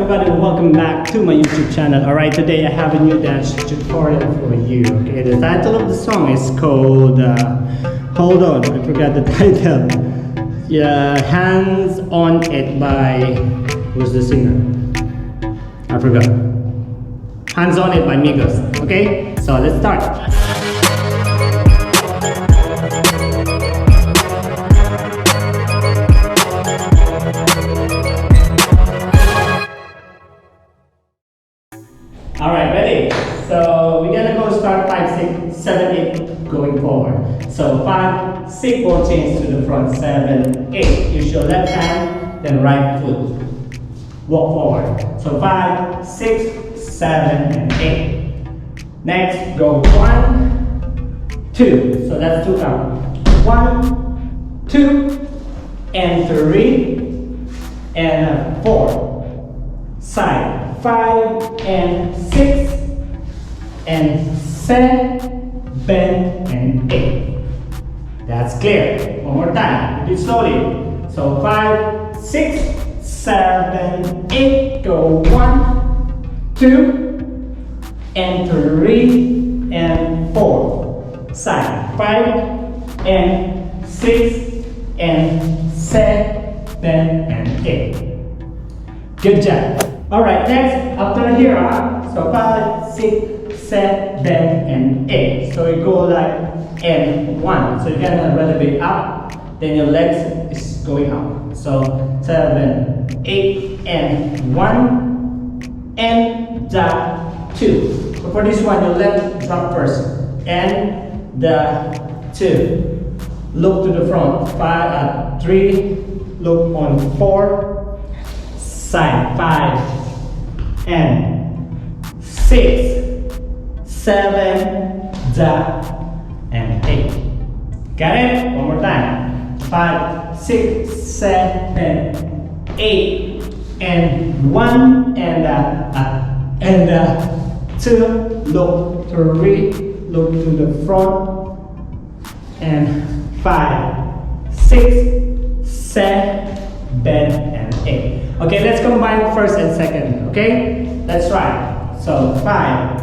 everybody, welcome back to my YouTube channel. Alright, today I have a new dance tutorial for you. Okay, the title of the song is called hold on, I forgot the title. Yeah, Hands on It by, who's the singer? I forgot. Hands on It by Migos. Okay, so let's start. Alright, ready? So we're gonna go start 5, 6, 7, 8 going forward. So 5, 6, 4 chains to the front, 7, 8. Use your left hand, then right foot. Walk forward. So 5, 6, 7, and 8. Next, go 1, 2. So that's 2 count. 1, 2, and 3, and 4. Side. 5 and 6 and 7 and 8. That's clear. One more time. Do it slowly. So 5, 6, 7, 8. Go 1, 2, and 3 and 4. Side. 5 and 6 and 7 and 8. Good job. Alright, next, after here, so 5, 6, 7, and 8. So you go like and 1. So you're gonna elevate up, then your legs is going up. So 7, 8, and 1, and the 2. So for this one, your left drop first, and the 2. Look to the front, 3, look on 4. Side 5 and 6, 7, and 8. Got it? One more time. 5, 6, 7, 8, and 1, and 2. Look 3, look to the front, and 5, 6, 7, and 8. Okay, let's combine first and second. Okay, let's try. So 5,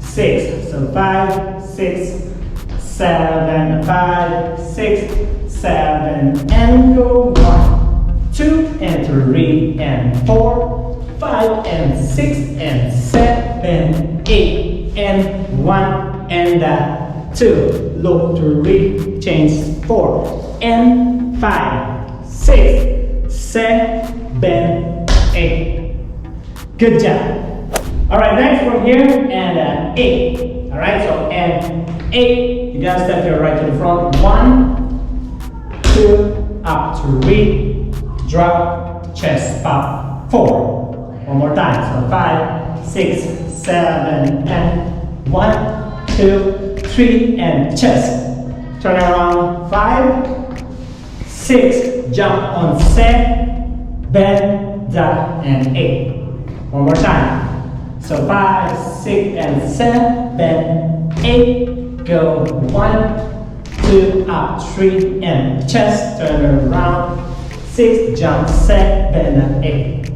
6. So 5, 6, 7, 5, 6, 7, and go 1, 2, and 3, and 4, 5, and 6, and 7, 8, and 1, and 2. Look 3, change 4, and 5, 6, 7, 8. Good job. Alright, next from here and 8. Alright, so and 8. You gotta step your right to the front. 1, 2, up 3, drop, chest, pop, 4. One more time. So 5, 6, 7, and 1, 2, 3, and chest. Turn around. 5, 6, jump on 7, and 8. One more time. So 5, 6, and 7, 8. Go 1, 2, up 3, and chest. Turn around. 6, jump 7, and 8.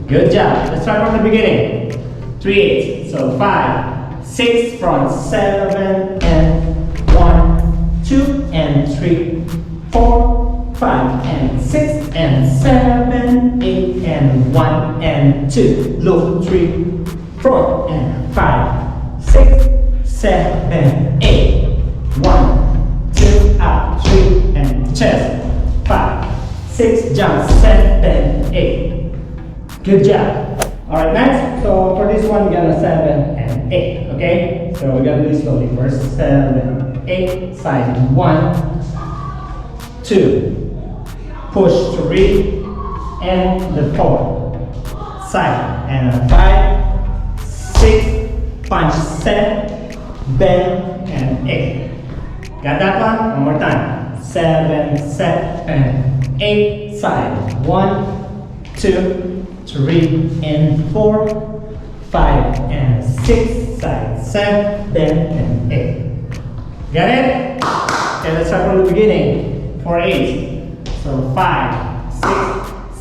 Good job. Let's start from the beginning. 3, 8. So 5, 6, front 7, and 1, 2, and 3, 4, 5, and 6, and 7, 8, and 1, and 2. Look 3, front, and 5, 6, 7, 8. 1, 2, up 3, and chest. 5, 6, jump 7, 8. Good job. Alright, next. So for this one, we're gonna 7 and 8. Okay? So we're gonna do this slowly first. 7, 8. Side 1, 2. Push 3, and the 4. Side and 5, 6, punch 7, and 8. Got that one? One more time. 7, 8. Side 1, 2, 3, and 4. 5 and 6. Side 7 and 8. Got it? Okay, let's start from the beginning. For 8. So 5, 6,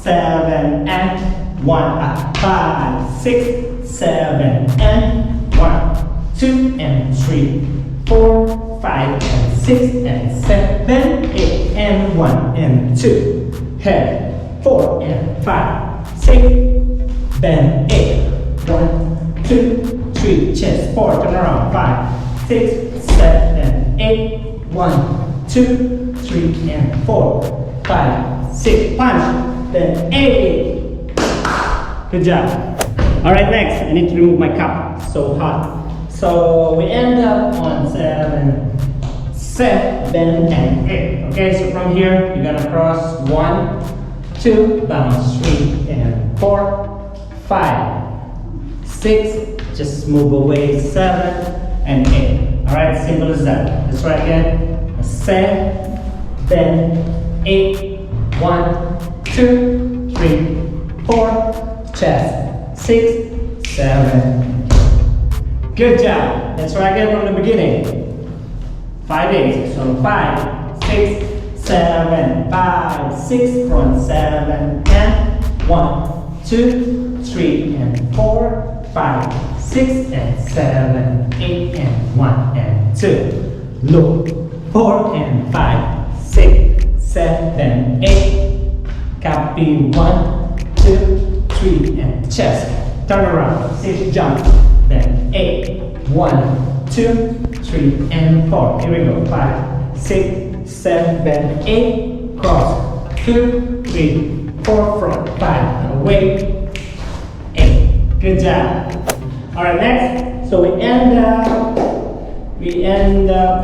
7, and 5, 6, 7, and 1, 2, and 3, 4, 5, and 6, and 7, 8, and 1, and 2, head, 4, and 5, 6, bend, 8, 1, 2, 3, chest, 4, turn around, 5, 6, 7, 8, 1, 2, 3, and 4, 5, 6, punch, then 8. Good job. Alright, next, I need to remove my cup. So hot. So we end up on 7, 7, and 8. Okay, so from here, you're gonna cross 1, 2, bounce 3, and 4, 5, 6, just move away 7, and 8. Alright, simple as that. Let's try again. 7, 8, 1, 2, 3, 4, chest, 6, 7. Good job. Let's try again from the beginning. 5, 8. So 5, 6, 7, 5, 6, front 7, and 1, 2, 3, and 4, 5, 6, and 7, 8, and 1, and 2. Look. 4, and 5, 6, 7, 8. Copy 1, 2, 3, and chest. Turn around. 6, jump. Then 8, 1, 2, 3, and 4. Here we go. 5, 6, 7, 8. Cross. 2, 3, 4, front. 5, away. 8. Good job. Alright, next. So we end up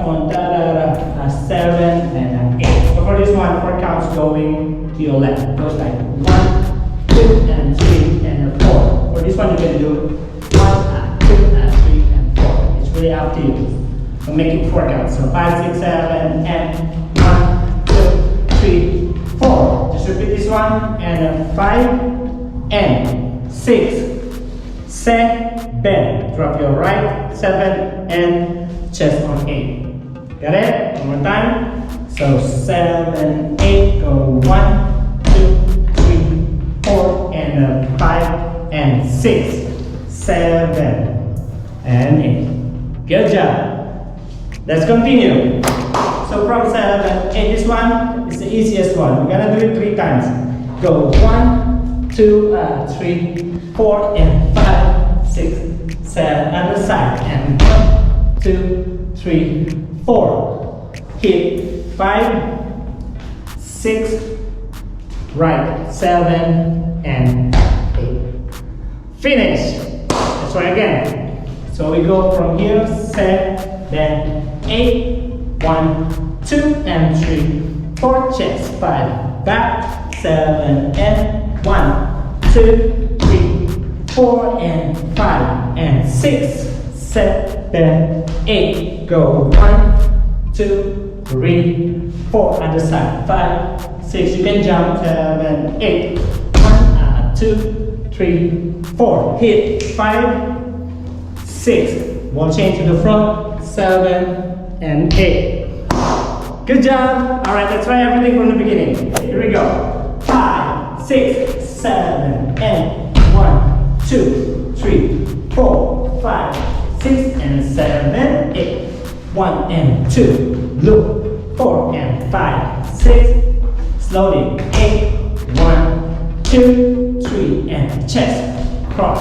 on 7 and 8. So for this one, 4 counts going to your left. Goes like 1, 2, and 3, and 4. For this one, you can do 1, 2, and 3, and 4. It's really up to you. So make it 4 counts. So 5, 6, 7, and 1, 2, 3, 4. Just repeat this one. And 5, and 6, 7. Drop your right, 7, and chest on 8. Got it? One more time. So 7, 8, go 1, 2, 3, 4, and 5, and 6, 7, and 8. Good job. Let's continue. So from 7, 8, this one is the easiest one. We're gonna do it 3 times. Go 1, 2, 3, 4, and 5, 6, 7, other side, and 1, 2, 3, 4. Hit 5, 6, right, 7, and 8. Finish. Let's try again. So we go from here, 7, 8, 1, 2, and 3, 4, chest, 5, back, 7, and 1, 2, 3, 4, and 5, and 6, 7, 8. Go 1, 2, 3, 4. Other side. 5, 6. You can jump. 7, 8. 1, 2, 3, 4. Hit 5, 6. One change to the front. 7, and 8. Good job. All right, let's try everything from the beginning. Here we go. 5, 6, 7, and 1, 2, 3, 4, 5, 6, and 7, 8. 1 and 2. Look. 4 and 5, 6. Slowly. 8, 1, 2, 3, and chest. Cross.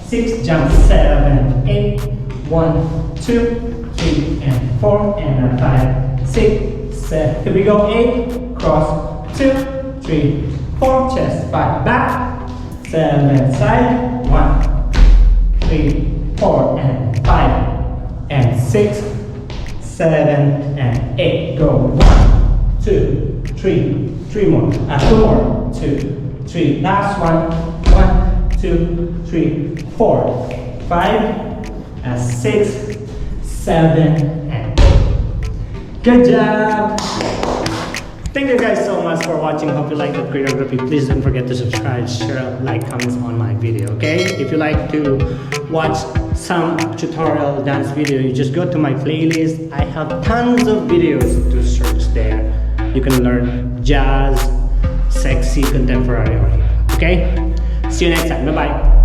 6, jump. 7, 8. 1, 2, 3, and 4, and 5, 6, 7. Here we go. 8. Cross. 2, 3, 4. Chest. 5. Back. 7. Side. 1, 3, 4, and 5, and 6, 7, and 8. Go 1, 2, 3, 3 more. 2 more. 2, 3. Last one. 1, 2, 3, 4, 5, and 6, 7, and 8. Good job. Thank you guys so much for watching. Hope you like the choreography. Please don't forget to subscribe, share, like, comments on my video, okay? If you like to watch some tutorial dance video, you just go to my playlist. I have tons of videos to search there. You can learn jazz, sexy, contemporary, or hip-hop, okay? See you next time. Bye-bye.